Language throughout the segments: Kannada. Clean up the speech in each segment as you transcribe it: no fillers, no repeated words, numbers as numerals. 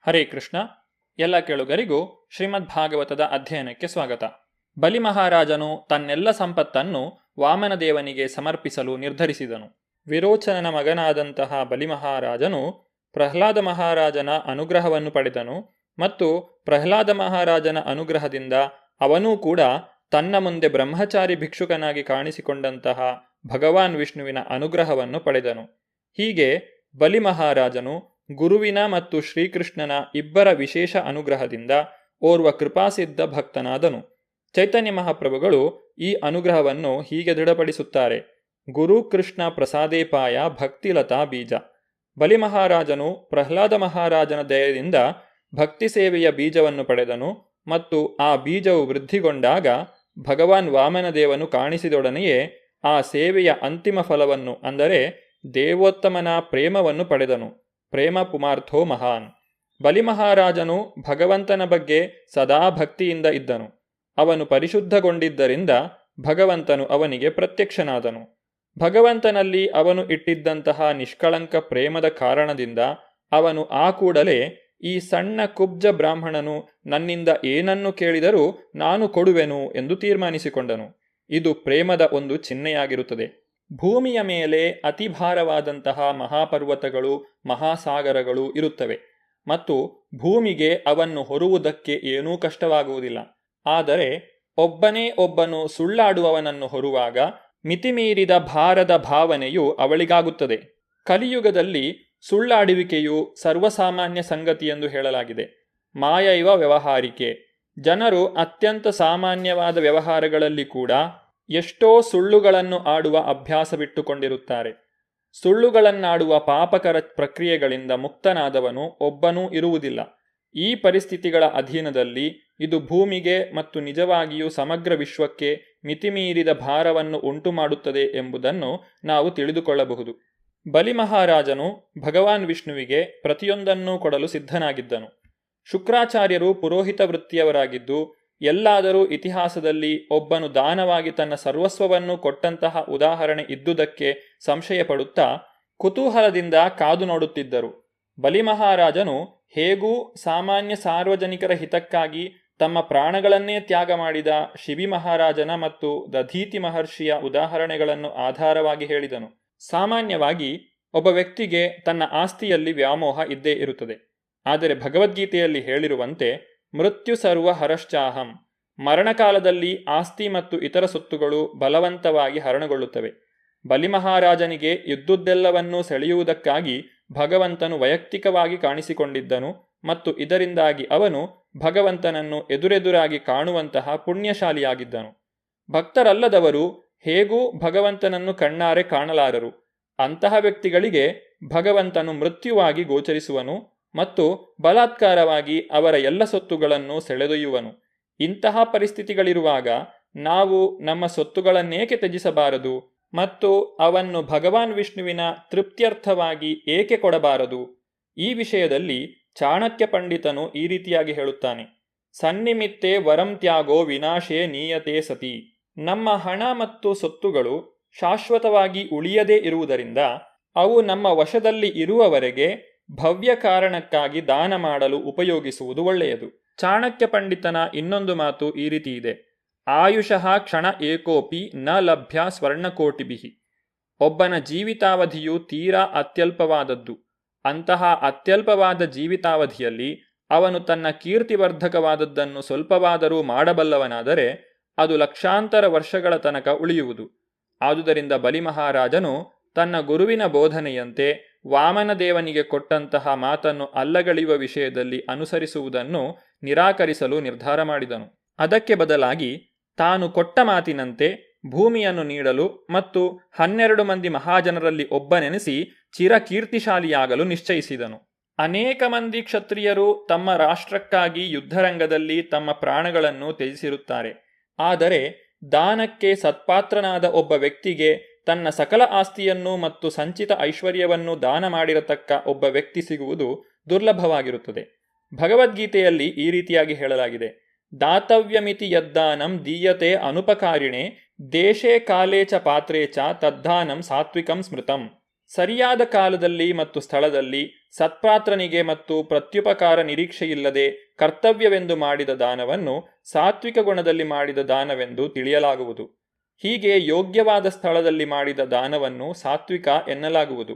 ಹರೇ ಕೃಷ್ಣ. ಎಲ್ಲ ಕೇಳುಗರಿಗೂ ಶ್ರೀಮದ್ ಭಾಗವತದ ಅಧ್ಯಯನಕ್ಕೆ ಸ್ವಾಗತ. ಬಲಿ ಮಹಾರಾಜನು ತನ್ನೆಲ್ಲ ಸಂಪತ್ತನ್ನು ವಾಮನದೇವನಿಗೆ ಸಮರ್ಪಿಸಲು ನಿರ್ಧರಿಸಿದನು. ವಿರೋಚನನ ಮಗನಾದಂತಹ ಬಲಿ ಮಹಾರಾಜನು ಪ್ರಹ್ಲಾದ ಮಹಾರಾಜನ ಅನುಗ್ರಹವನ್ನು ಪಡೆದನು ಮತ್ತು ಪ್ರಹ್ಲಾದ ಮಹಾರಾಜನ ಅನುಗ್ರಹದಿಂದ ಅವನೂ ಕೂಡ ತನ್ನ ಮುಂದೆ ಬ್ರಹ್ಮಚಾರಿ ಭಿಕ್ಷುಕನಾಗಿ ಕಾಣಿಸಿಕೊಂಡಂತಹ ಭಗವಾನ್ ವಿಷ್ಣುವಿನ ಅನುಗ್ರಹವನ್ನು ಪಡೆದನು. ಹೀಗೆ ಬಲಿ ಮಹಾರಾಜನು ಗುರುವಿನ ಮತ್ತು ಶ್ರೀಕೃಷ್ಣನ ಇಬ್ಬರ ವಿಶೇಷ ಅನುಗ್ರಹದಿಂದ ಓರ್ವ ಕೃಪಾಸಿದ್ಧ ಭಕ್ತನಾದನು. ಚೈತನ್ಯ ಮಹಾಪ್ರಭುಗಳು ಈ ಅನುಗ್ರಹವನ್ನು ಹೀಗೆ ದೃಢಪಡಿಸುತ್ತಾರೆ: ಗುರು ಕೃಷ್ಣ ಪ್ರಸಾದೇಪಾಯ ಭಕ್ತಿಲತಾ ಬೀಜ. ಬಲಿ ಮಹಾರಾಜನು ಪ್ರಹ್ಲಾದ ಮಹಾರಾಜನ ದಯದಿಂದ ಭಕ್ತಿ ಸೇವೆಯ ಬೀಜವನ್ನು ಪಡೆದನು ಮತ್ತು ಆ ಬೀಜವು ವೃದ್ಧಿಗೊಂಡಾಗ ಭಗವಾನ್ ವಾಮನದೇವನು ಕಾಣಿಸಿದೊಡನೆಯೇ ಆ ಸೇವೆಯ ಅಂತಿಮ ಫಲವನ್ನು, ಅಂದರೆ ದೇವೋತ್ತಮನ ಪ್ರೇಮವನ್ನು ಪಡೆದನು. ಪ್ರೇಮ ಪುಮಾರ್ಥೋ ಮಹಾನ್. ಬಲಿ ಮಹಾರಾಜನು ಭಗವಂತನ ಬಗ್ಗೆ ಸದಾ ಭಕ್ತಿಯಿಂದ ಇದ್ದನು. ಅವನು ಪರಿಶುದ್ಧಗೊಂಡಿದ್ದರಿಂದ ಭಗವಂತನು ಅವನಿಗೆ ಪ್ರತ್ಯಕ್ಷನಾದನು. ಭಗವಂತನಲ್ಲಿ ಅವನು ಇಟ್ಟಿದ್ದಂತಹ ನಿಷ್ಕಳಂಕ ಪ್ರೇಮದ ಕಾರಣದಿಂದ ಅವನು ಆ ಕೂಡಲೇ ಈ ಸಣ್ಣ ಕುಬ್ಜ ಬ್ರಾಹ್ಮಣನು ನನ್ನಿಂದ ಏನನ್ನು ಕೇಳಿದರೂ ನಾನು ಕೊಡುವೆನು ಎಂದು ತೀರ್ಮಾನಿಸಿಕೊಂಡನು. ಇದು ಪ್ರೇಮದ ಒಂದು ಚಿಹ್ನೆಯಾಗಿರುತ್ತದೆ. ಭೂಮಿಯ ಮೇಲೆ ಅತಿ ಭಾರವಾದಂತಹ ಮಹಾಪರ್ವತಗಳು, ಮಹಾಸಾಗರಗಳು ಇರುತ್ತವೆ ಮತ್ತು ಭೂಮಿಗೆ ಅವನ್ನು ಹೊರುವುದಕ್ಕೆ ಏನೂ ಕಷ್ಟವಾಗುವುದಿಲ್ಲ. ಆದರೆ ಒಬ್ಬನೇ ಒಬ್ಬನು ಸುಳ್ಳಾಡುವವನನ್ನು ಹೊರುವಾಗ ಮಿತಿಮೀರಿದ ಭಾರದ ಭಾವನೆಯು ಅವಳಿಗಾಗುತ್ತದೆ. ಕಲಿಯುಗದಲ್ಲಿ ಸುಳ್ಳಾಡುವಿಕೆಯು ಸರ್ವಸಾಮಾನ್ಯ ಸಂಗತಿ ಎಂದು ಹೇಳಲಾಗಿದೆ. ಮಾಯೈವ ವ್ಯವಹಾರಿಕೆ. ಜನರು ಅತ್ಯಂತ ಸಾಮಾನ್ಯವಾದ ವ್ಯವಹಾರಗಳಲ್ಲಿ ಕೂಡ ಎಷ್ಟೋ ಸುಳ್ಳುಗಳನ್ನು ಆಡುವ ಅಭ್ಯಾಸ ಬಿಟ್ಟುಕೊಂಡಿರುತ್ತಾರೆ. ಸುಳ್ಳುಗಳನ್ನಾಡುವ ಪಾಪಕರ ಪ್ರಕ್ರಿಯೆಗಳಿಂದ ಮುಕ್ತನಾದವನು ಒಬ್ಬನೂ ಇರುವುದಿಲ್ಲ. ಈ ಪರಿಸ್ಥಿತಿಗಳ ಅಧೀನದಲ್ಲಿ ಇದು ಭೂಮಿಗೆ ಮತ್ತು ನಿಜವಾಗಿಯೂ ಸಮಗ್ರ ವಿಶ್ವಕ್ಕೆ ಮಿತಿಮೀರಿದ ಭಾರವನ್ನು ಉಂಟುಮಾಡುತ್ತದೆ ಎಂಬುದನ್ನು ನಾವು ತಿಳಿದುಕೊಳ್ಳಬಹುದು. ಬಲಿ ಮಹಾರಾಜನು ಭಗವಾನ್ ವಿಷ್ಣುವಿಗೆ ಪ್ರತಿಯೊಂದನ್ನೂ ಕೊಡಲು ಸಿದ್ಧನಾಗಿದ್ದನು. ಶುಕ್ರಾಚಾರ್ಯರು ಪುರೋಹಿತ ವೃತ್ತಿಯವರಾಗಿದ್ದು, ಎಲ್ಲಾದರೂ ಇತಿಹಾಸದಲ್ಲಿ ಒಬ್ಬನು ದಾನವಾಗಿ ತನ್ನ ಸರ್ವಸ್ವವನ್ನು ಕೊಟ್ಟಂತಹ ಉದಾಹರಣೆ ಇದ್ದುದಕ್ಕೆ ಸಂಶಯ ಪಡುತ್ತಾ ಕುತೂಹಲದಿಂದ ಕಾದು ನೋಡುತ್ತಿದ್ದರು. ಬಲಿ ಮಹಾರಾಜನು ಹೇಗೂ ಸಾಮಾನ್ಯ ಸಾರ್ವಜನಿಕರ ಹಿತಕ್ಕಾಗಿ ತಮ್ಮ ಪ್ರಾಣಗಳನ್ನೇ ತ್ಯಾಗ ಮಾಡಿದ ಶಿವಿ ಮಹಾರಾಜನ ಮತ್ತು ದಧೀತಿ ಮಹರ್ಷಿಯ ಉದಾಹರಣೆಗಳನ್ನು ಆಧಾರವಾಗಿ ಹೇಳಿದನು. ಸಾಮಾನ್ಯವಾಗಿ ಒಬ್ಬ ವ್ಯಕ್ತಿಗೆ ತನ್ನ ಆಸ್ತಿಯಲ್ಲಿ ವ್ಯಾಮೋಹ ಇದ್ದೇ ಇರುತ್ತದೆ. ಆದರೆ ಭಗವದ್ಗೀತೆಯಲ್ಲಿ ಹೇಳಿರುವಂತೆ ಮೃತ್ಯು ಸರ್ವ ಹರಶ್ಚಾಹಂ. ಮರಣಕಾಲದಲ್ಲಿ ಆಸ್ತಿ ಮತ್ತು ಇತರ ಸೊತ್ತುಗಳು ಬಲವಂತವಾಗಿ ಹರಣಗೊಳ್ಳುತ್ತವೆ. ಬಲಿ ಮಹಾರಾಜನಿಗೆ ಇದ್ದುದೆಲ್ಲವನ್ನೂ ಸೆಳೆಯುವುದಕ್ಕಾಗಿ ಭಗವಂತನು ವೈಯಕ್ತಿಕವಾಗಿ ಕಾಣಿಸಿಕೊಂಡಿದ್ದನು ಮತ್ತು ಇದರಿಂದಾಗಿ ಅವನು ಭಗವಂತನನ್ನು ಎದುರೆದುರಾಗಿ ಕಾಣುವಂತಹ ಪುಣ್ಯಶಾಲಿಯಾಗಿದ್ದನು. ಭಕ್ತರಲ್ಲದವರು ಹೇಗೂ ಭಗವಂತನನ್ನು ಕಣ್ಣಾರೆ ಕಾಣಲಾರರು. ಅಂತಹ ವ್ಯಕ್ತಿಗಳಿಗೆ ಭಗವಂತನು ಮೃತ್ಯುವಾಗಿ ಗೋಚರಿಸುವನು ಮತ್ತು ಬಲಾತ್ಕಾರವಾಗಿ ಅವರ ಎಲ್ಲ ಸೊತ್ತುಗಳನ್ನು ಸೆಳೆದೊಯ್ಯುವನು. ಇಂತಹ ಪರಿಸ್ಥಿತಿಗಳಿರುವಾಗ ನಾವು ನಮ್ಮ ಸೊತ್ತುಗಳನ್ನೇಕೆ ತ್ಯಜಿಸಬಾರದು ಮತ್ತು ಅವನ್ನು ಭಗವಾನ್ ವಿಷ್ಣುವಿನ ತೃಪ್ತ್ಯರ್ಥವಾಗಿ ಏಕೆ ಕೊಡಬಾರದು? ಈ ವಿಷಯದಲ್ಲಿ ಚಾಣಕ್ಯ ಪಂಡಿತನು ಈ ರೀತಿಯಾಗಿ ಹೇಳುತ್ತಾನೆ: ಸನ್ನಿಮಿತ್ತೆ ವರಂ ತ್ಯಾಗೋ ವಿನಾಶೇ ನೀಯತೆ ಸತಿ. ನಮ್ಮ ಹಣ ಮತ್ತು ಸೊತ್ತುಗಳು ಶಾಶ್ವತವಾಗಿ ಉಳಿಯದೇ ಇರುವುದರಿಂದ ಅವು ನಮ್ಮ ವಶದಲ್ಲಿ ಇರುವವರೆಗೆ ಭವ್ಯ ಕಾರಣಕ್ಕಾಗಿ ದಾನ ಮಾಡಲು ಉಪಯೋಗಿಸುವುದು ಒಳ್ಳೆಯದು. ಚಾಣಕ್ಯ ಪಂಡಿತನ ಇನ್ನೊಂದು ಮಾತು ಈ ರೀತಿ ಇದೆ: ಆಯುಷಃ ಕ್ಷಣ ಏಕೋಪಿ ನ ಲಭ್ಯ ಸ್ವರ್ಣಕೋಟಿಭಿಃ. ಒಬ್ಬನ ಜೀವಿತಾವಧಿಯು ತೀರಾ ಅತ್ಯಲ್ಪವಾದದ್ದು. ಅಂತಹ ಅತ್ಯಲ್ಪವಾದ ಜೀವಿತಾವಧಿಯಲ್ಲಿ ಅವನು ತನ್ನ ಕೀರ್ತಿವರ್ಧಕವಾದದ್ದನ್ನು ಸ್ವಲ್ಪವಾದರೂ ಮಾಡಬಲ್ಲವನಾದರೆ ಅದು ಲಕ್ಷಾಂತರ ವರ್ಷಗಳ ತನಕ ಉಳಿಯುವುದು. ಆದುದರಿಂದ ಬಲಿ ಮಹಾರಾಜನು ತನ್ನ ಗುರುವಿನ ಬೋಧನೆಯಂತೆ ವಾಮನದೇವನಿಗೆ ಕೊಟ್ಟಂತಹ ಮಾತನ್ನು ಅಲ್ಲಗಳೆಯುವ ವಿಷಯದಲ್ಲಿ ಅನುಸರಿಸುವುದನ್ನು ನಿರಾಕರಿಸಲು ನಿರ್ಧಾರ ಮಾಡಿದನು. ಅದಕ್ಕೆ ಬದಲಾಗಿ ತಾನು ಕೊಟ್ಟ ಮಾತಿನಂತೆ ಭೂಮಿಯನ್ನು ನೀಡಲು ಮತ್ತು 12 ಮಂದಿ ಮಹಾಜನರಲ್ಲಿ ಒಬ್ಬನೆನಿಸಿ ಚಿರಕೀರ್ತಿಶಾಲಿಯಾಗಲು ನಿಶ್ಚಯಿಸಿದನು. ಅನೇಕ ಮಂದಿ ಕ್ಷತ್ರಿಯರು ತಮ್ಮ ರಾಷ್ಟ್ರಕ್ಕಾಗಿ ಯುದ್ಧರಂಗದಲ್ಲಿ ತಮ್ಮ ಪ್ರಾಣಗಳನ್ನು ತ್ಯಜಿಸಿರುತ್ತಾರೆ. ಆದರೆ ದಾನಕ್ಕೆ ಸತ್ಪಾತ್ರನಾದ ಒಬ್ಬ ವ್ಯಕ್ತಿಗೆ ತನ್ನ ಸಕಲ ಆಸ್ತಿಯನ್ನು ಮತ್ತು ಸಂಚಿತ ಐಶ್ವರ್ಯವನ್ನು ದಾನ ಮಾಡಿರತಕ್ಕ ಒಬ್ಬ ವ್ಯಕ್ತಿ ಸಿಗುವುದು ದುರ್ಲಭವಾಗಿರುತ್ತದೆ. ಭಗವದ್ಗೀತೆಯಲ್ಲಿ ಈ ರೀತಿಯಾಗಿ ಹೇಳಲಾಗಿದೆ: ದಾತವ್ಯಮಿತಿ ಯದ್ದಾನಂ ದೀಯತೆ ಅನುಪಕಾರಿಣೆ ದೇಶೇ ಕಾಲೇ ಚ ಪಾತ್ರೇ ಚ ತದ್ದಾನಂ ಸಾತ್ವಿಕಂ ಸ್ಮೃತಂ. ಸರಿಯಾದ ಕಾಲದಲ್ಲಿ ಮತ್ತು ಸ್ಥಳದಲ್ಲಿ ಸತ್ಪಾತ್ರನಿಗೆ ಮತ್ತು ಪ್ರತ್ಯುಪಕಾರ ನಿರೀಕ್ಷೆಯಿಲ್ಲದೆ ಕರ್ತವ್ಯವೆಂದು ಮಾಡಿದ ದಾನವನ್ನು ಸಾತ್ವಿಕ ಗುಣದಲ್ಲಿ ಮಾಡಿದ ದಾನವೆಂದು ತಿಳಿಯಲಾಗುವುದು. ಹೀಗೆ ಯೋಗ್ಯವಾದ ಸ್ಥಳದಲ್ಲಿ ಮಾಡಿದ ದಾನವನ್ನು ಸಾತ್ವಿಕ ಎನ್ನಲಾಗುವುದು.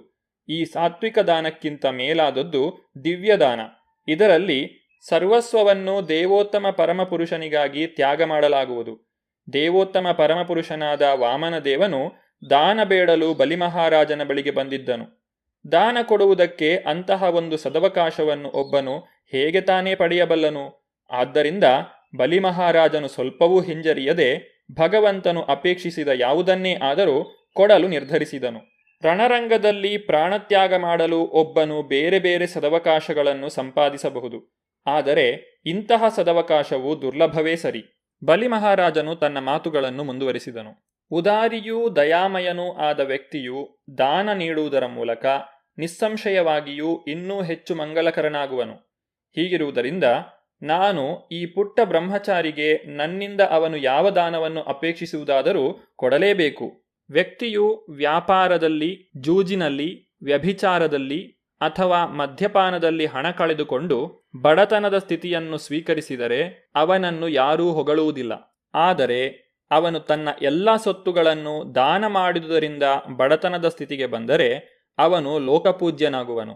ಈ ಸಾತ್ವಿಕ ದಾನಕ್ಕಿಂತ ಮೇಲಾದದ್ದು ದಿವ್ಯದಾನ. ಇದರಲ್ಲಿ ಸರ್ವಸ್ವವನ್ನು ದೇವೋತ್ತಮ ಪರಮಪುರುಷನಿಗಾಗಿ ತ್ಯಾಗ ಮಾಡಲಾಗುವುದು. ದೇವೋತ್ತಮ ಪರಮಪುರುಷನಾದ ವಾಮನದೇವನು ದಾನ ಬೇಡಲು ಬಲಿಮಹಾರಾಜನ ಬಳಿಗೆ ಬಂದಿದ್ದನು. ದಾನ ಕೊಡುವುದಕ್ಕೆ ಅಂತಹ ಒಂದು ಸದವಕಾಶವನ್ನು ಒಬ್ಬನು ಹೇಗೆ ತಾನೇ ಪಡೆಯಬಲ್ಲನು? ಆದ್ದರಿಂದ ಬಲಿಮಹಾರಾಜನು ಸ್ವಲ್ಪವೂ ಹಿಂಜರಿಯದೆ ಭಗವಂತನು ಅಪೇಕ್ಷಿಸಿದ ಯಾವುದನ್ನೇ ಆದರೂ ಕೊಡಲು ನಿರ್ಧರಿಸಿದನು. ರಣರಂಗದಲ್ಲಿ ಪ್ರಾಣತ್ಯಾಗ ಮಾಡಲು ಒಬ್ಬನು ಬೇರೆ ಬೇರೆ ಸದವಕಾಶಗಳನ್ನು ಸಂಪಾದಿಸಬಹುದು. ಆದರೆ ಇಂತಹ ಸದವಕಾಶವು ದುರ್ಲಭವೇ ಸರಿ. ಬಲಿಮಹಾರಾಜನು ತನ್ನ ಮಾತುಗಳನ್ನು ಮುಂದುವರಿಸಿದನು. ಉದಾರಿಯೂ ದಯಾಮಯನೂ ಆದ ವ್ಯಕ್ತಿಯು ದಾನ ನೀಡುವುದರ ಮೂಲಕ ನಿಸ್ಸಂಶಯವಾಗಿಯೂ ಇನ್ನೂ ಹೆಚ್ಚು ಮಂಗಲಕರನಾಗುವನು. ಹೀಗಿರುವುದರಿಂದ ನಾನು ಈ ಪುಟ್ಟ ಬ್ರಹ್ಮಚಾರಿಗೆ ನನ್ನಿಂದ ಅವನು ಯಾವ ದಾನವನ್ನು ಅಪೇಕ್ಷಿಸುವುದಾದರೂ ಕೊಡಲೇಬೇಕು. ವ್ಯಕ್ತಿಯು ವ್ಯಾಪಾರದಲ್ಲಿ, ಜೂಜಿನಲ್ಲಿ, ವ್ಯಭಿಚಾರದಲ್ಲಿ ಅಥವಾ ಮದ್ಯಪಾನದಲ್ಲಿ ಹಣ ಕಳೆದುಕೊಂಡು ಬಡತನದ ಸ್ಥಿತಿಯನ್ನು ಸ್ವೀಕರಿಸಿದರೆ ಅವನನ್ನು ಯಾರೂ ಹೊಗಳುವುದಿಲ್ಲ. ಆದರೆ ಅವನು ತನ್ನ ಎಲ್ಲ ಸೊತ್ತುಗಳನ್ನು ದಾನ ಮಾಡಿದುದರಿಂದ ಬಡತನದ ಸ್ಥಿತಿಗೆ ಬಂದರೆ ಅವನು ಲೋಕಪೂಜ್ಯನಾಗುವನು.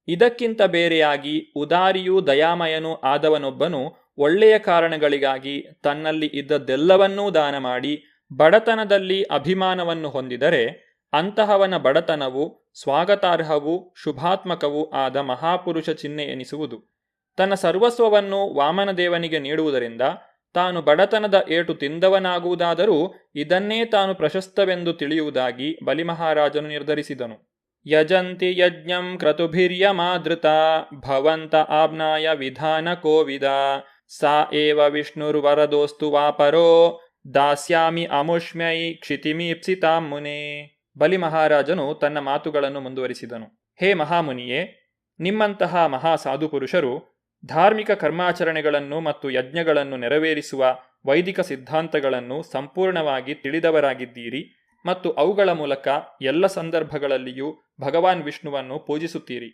ಇದಕ್ಕಿಂತ ಬೇರೆಯಾಗಿ ಉದಾರಿಯೂ ದಯಾಮಯನೂ ಆದವನೊಬ್ಬನು ಒಳ್ಳೆಯ ಕಾರಣಗಳಿಗಾಗಿ ತನ್ನಲ್ಲಿ ಇದ್ದದ್ದೆಲ್ಲವನ್ನೂ ದಾನ ಮಾಡಿ ಬಡತನದಲ್ಲಿ ಅಭಿಮಾನವನ್ನು ಹೊಂದಿದರೆ ಅಂತಹವನ ಬಡತನವು ಸ್ವಾಗತಾರ್ಹವೂ ಶುಭಾತ್ಮಕವೂ ಆದ ಮಹಾಪುರುಷ ಚಿಹ್ನೆ ಎನಿಸುವುದು. ತನ್ನ ಸರ್ವಸ್ವವನ್ನು ವಾಮನದೇವನಿಗೆ ನೀಡುವುದರಿಂದ ತಾನು ಬಡತನದ ಏಟು ತಿಂದವನಾಗುವುದಾದರೂ ಇದನ್ನೇ ತಾನು ಪ್ರಶಸ್ತವೆಂದು ತಿಳಿಯುವುದಾಗಿ ಬಲಿಮಹಾರಾಜನು ನಿರ್ಧರಿಸಿದನು. ಯಜಂತಿ ಯಜ್ಞಂ ಕ್ರತುಭಿರ್ಯಮಾದೃತ ಭವಂತ ಆಬ್ನಾಯ ವಿಧಾನ ಕೋವಿದ ಸಾ ಏವ ವಿಷ್ಣುರ್ವರದೋಸ್ತು ವಾಪರೋ ದಾಸ್ಯಾಮಿ ಅಮುಷ್ಮ್ಯೈ ಕ್ಷಿತಿಮೀಪ್ಸಿತಾಂ ಮುನೇ. ಬಲಿಮಹಾರಾಜನು ತನ್ನ ಮಾತುಗಳನ್ನು ಮುಂದುವರಿಸಿದನು. ಹೇ ಮಹಾಮುನಿಯೇ, ನಿಮ್ಮಂತಹ ಮಹಾ ಸಾಧುಪುರುಷರು ಧಾರ್ಮಿಕ ಕರ್ಮಾಚರಣೆಗಳನ್ನು ಮತ್ತು ಯಜ್ಞಗಳನ್ನು ನೆರವೇರಿಸುವ ವೈದಿಕ ಸಿದ್ಧಾಂತಗಳನ್ನು ಸಂಪೂರ್ಣವಾಗಿ ತಿಳಿದವರಾಗಿದ್ದೀರಿ ಮತ್ತು ಅವುಗಳ ಮೂಲಕ ಎಲ್ಲ ಸಂದರ್ಭಗಳಲ್ಲಿಯೂ ಭಗವಾನ್ ವಿಷ್ಣುವನ್ನು ಪೂಜಿಸುತ್ತೀರಿ.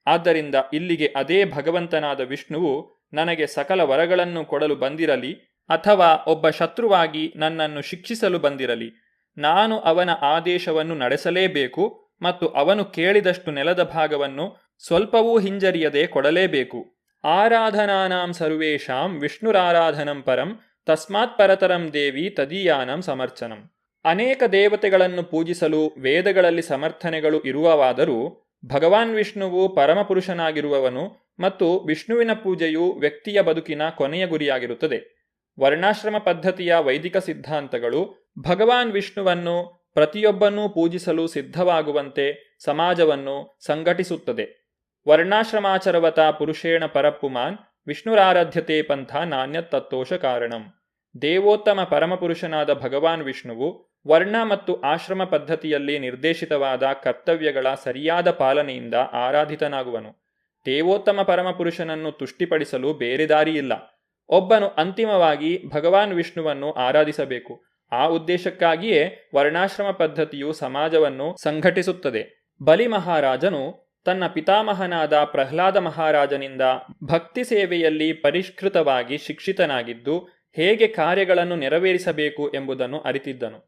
ಆದ್ದರಿಂದ ಇಲ್ಲಿಗೆ ಅದೇ ಭಗವಂತನಾದ ವಿಷ್ಣುವು ನನಗೆ ಸಕಲ ವರಗಳನ್ನು ಕೊಡಲು ಬಂದಿರಲಿ ಅಥವಾ ಒಬ್ಬ ಶತ್ರುವಾಗಿ ನನ್ನನ್ನು ಶಿಕ್ಷಿಸಲು ಬಂದಿರಲಿ, ನಾನು ಅವನ ಆದೇಶವನ್ನು ನಡೆಸಲೇಬೇಕು ಮತ್ತು ಅವನು ಕೇಳಿದಷ್ಟು ನೆಲದ ಭಾಗವನ್ನು ಸ್ವಲ್ಪವೂ ಹಿಂಜರಿಯದೆ ಕೊಡಲೇಬೇಕು. ಆರಾಧನಾನಾಂ ಸರ್ವೇಷಾಂ ವಿಷ್ಣುರಾರಾಧನಂ ಪರಂ ತಸ್ಮಾತ್ ಪರತರಂ ದೇವಿ ತದೀಯಾನಂ ಸಮರ್ಚನಂ. ಅನೇಕ ದೇವತೆಗಳನ್ನು ಪೂಜಿಸಲು ವೇದಗಳಲ್ಲಿ ಸಮರ್ಥನೆಗಳು ಇರುವವಾದರೂ ಭಗವಾನ್ ವಿಷ್ಣುವು ಪರಮಪುರುಷನಾಗಿರುವವನು ಮತ್ತು ವಿಷ್ಣುವಿನ ಪೂಜೆಯು ವ್ಯಕ್ತಿಯ ಬದುಕಿನ ಕೊನೆಯ ಗುರಿಯಾಗಿರುತ್ತದೆ. ವರ್ಣಾಶ್ರಮ ಪದ್ಧತಿಯ ವೈದಿಕ ಸಿದ್ಧಾಂತಗಳು ಭಗವಾನ್ ವಿಷ್ಣುವನ್ನು ಪ್ರತಿಯೊಬ್ಬನೂ ಪೂಜಿಸಲು ಸಿದ್ಧವಾಗುವಂತೆ ಸಮಾಜವನ್ನು ಸಂಘಟಿಸುತ್ತದೆ. ವರ್ಣಾಶ್ರಮಾಚರವತ ಪುರುಷೇಣ ಪರಪ್ಪುಮಾನ್ ವಿಷ್ಣುರಾರಾಧ್ಯತೆ ಪಂಥ ನಾಣ್ಯತ್ ತತ್ತೋಷ ಕಾರಣಂ. ದೇವೋತ್ತಮ ಪರಮಪುರುಷನಾದ ಭಗವಾನ್ ವಿಷ್ಣುವು ವರ್ಣ ಮತ್ತು ಆಶ್ರಮ ಪದ್ಧತಿಯಲ್ಲಿ ನಿರ್ದೇಶಿತವಾದ ಕರ್ತವ್ಯಗಳ ಸರಿಯಾದ ಪಾಲನೆಯಿಂದ ಆರಾಧಿತನಾಗುವನು. ದೇವೋತ್ತಮ ಪರಮಪುರುಷನನ್ನು ತುಷ್ಟಿಪಡಿಸಲು ಬೇರೆ ದಾರಿಯಿಲ್ಲ. ಒಬ್ಬನು ಅಂತಿಮವಾಗಿ ಭಗವಾನ್ ವಿಷ್ಣುವನ್ನು ಆರಾಧಿಸಬೇಕು. ಆ ಉದ್ದೇಶಕ್ಕಾಗಿಯೇ ವರ್ಣಾಶ್ರಮ ಪದ್ಧತಿಯು ಸಮಾಜವನ್ನು ಸಂಘಟಿಸುತ್ತದೆ. ಬಲಿ ಮಹಾರಾಜನು ತನ್ನ ಪಿತಾಮಹನಾದ ಪ್ರಹ್ಲಾದ ಮಹಾರಾಜನಿಂದ ಭಕ್ತಿ ಸೇವೆಯಲ್ಲಿ ಪರಿಷ್ಕೃತವಾಗಿ ಶಿಕ್ಷಿತನಾಗಿದ್ದು ಹೇಗೆ ಕಾರ್ಯಗಳನ್ನು ನೆರವೇರಿಸಬೇಕು ಎಂಬುದನ್ನು ಅರಿತಿದ್ದನು.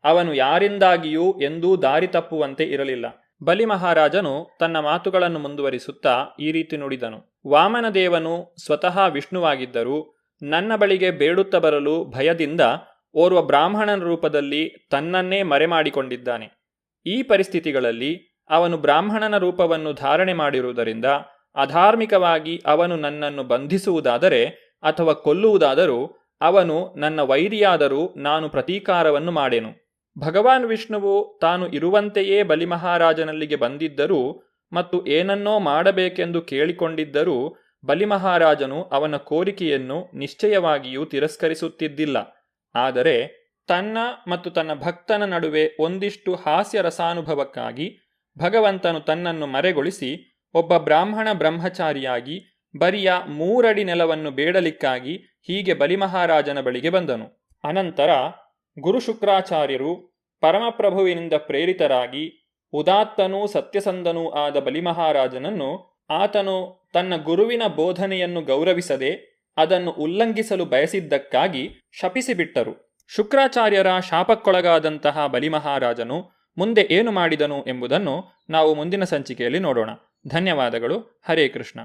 ಅವನು ಯಾರಿಂದಾಗಿಯೂ ಎಂದೂ ದಾರಿ ತಪ್ಪುವಂತೆ ಇರಲಿಲ್ಲ. ಬಲಿ ಮಹಾರಾಜನು ತನ್ನ ಮಾತುಗಳನ್ನು ಮುಂದುವರಿಸುತ್ತಾ ಈ ರೀತಿ ನುಡಿದನು. ವಾಮನದೇವನು ಸ್ವತಃ ವಿಷ್ಣುವಾಗಿದ್ದರೂ ನನ್ನ ಬಳಿಗೆ ಬೇಡುತ್ತಾ ಬರಲು ಭಯದಿಂದ ಓರ್ವ ಬ್ರಾಹ್ಮಣನ ರೂಪದಲ್ಲಿ ತನ್ನನ್ನೇ ಮರೆಮಾಡಿಕೊಂಡಿದ್ದಾನೆ. ಈ ಪರಿಸ್ಥಿತಿಗಳಲ್ಲಿ ಅವನು ಬ್ರಾಹ್ಮಣನ ರೂಪವನ್ನು ಧಾರಣೆ ಮಾಡಿರುವುದರಿಂದ ಅಧಾರ್ಮಿಕವಾಗಿ ಅವನು ನನ್ನನ್ನು ಬಂಧಿಸುವುದಾದರೆ ಅಥವಾ ಕೊಲ್ಲುವುದಾದರೂ ಅವನು ನನ್ನ ವೈರಿಯಾದರೂ ನಾನು ಪ್ರತೀಕಾರವನ್ನು ಮಾಡೆನು. ಭಗವಾನ್ ವಿಷ್ಣುವು ತಾನು ಇರುವಂತೆಯೇ ಬಲಿಮಹಾರಾಜನಲ್ಲಿಗೆ ಬಂದಿದ್ದರೂ ಮತ್ತು ಏನನ್ನೋ ಮಾಡಬೇಕೆಂದು ಕೇಳಿಕೊಂಡಿದ್ದರೂ ಬಲಿಮಹಾರಾಜನು ಅವನ ಕೋರಿಕೆಯನ್ನು ನಿಶ್ಚಯವಾಗಿಯೂ ತಿರಸ್ಕರಿಸುತ್ತಿದ್ದಿಲ್ಲ. ಆದರೆ ತನ್ನ ಮತ್ತು ತನ್ನ ಭಕ್ತನ ನಡುವೆ ಒಂದಿಷ್ಟು ಹಾಸ್ಯ ರಸಾನುಭವಕ್ಕಾಗಿ ಭಗವಂತನು ತನ್ನನ್ನು ಮರೆಗೊಳಿಸಿ ಒಬ್ಬ ಬ್ರಾಹ್ಮಣ ಬ್ರಹ್ಮಚಾರಿಯಾಗಿ ಬರಿಯ 3 ಅಡಿ ನೆಲವನ್ನು ಬೇಡಲಿಕ್ಕಾಗಿ ಹೀಗೆ ಬಲಿಮಹಾರಾಜನ ಬಳಿಗೆ ಬಂದನು. ಅನಂತರ ಗುರು ಶುಕ್ರಾಚಾರ್ಯರು ಪರಮಪ್ರಭುವಿನಿಂದ ಪ್ರೇರಿತರಾಗಿ ಉದಾತ್ತನೂ ಸತ್ಯಸಂಧನೂ ಆದ ಬಲಿಮಹಾರಾಜನನ್ನು ಆತನು ತನ್ನ ಗುರುವಿನ ಬೋಧನೆಯನ್ನು ಗೌರವಿಸದೆ ಅದನ್ನು ಉಲ್ಲಂಘಿಸಲು ಬಯಸಿದ್ದಕ್ಕಾಗಿ ಶಪಿಸಿಬಿಟ್ಟರು. ಶುಕ್ರಾಚಾರ್ಯರ ಶಾಪಕ್ಕೊಳಗಾದಂತಹ ಬಲಿಮಹಾರಾಜನು ಮುಂದೆ ಏನು ಮಾಡಿದನು ಎಂಬುದನ್ನು ನಾವು ಮುಂದಿನ ಸಂಚಿಕೆಯಲ್ಲಿ ನೋಡೋಣ. ಧನ್ಯವಾದಗಳು. ಹರೇ ಕೃಷ್ಣ.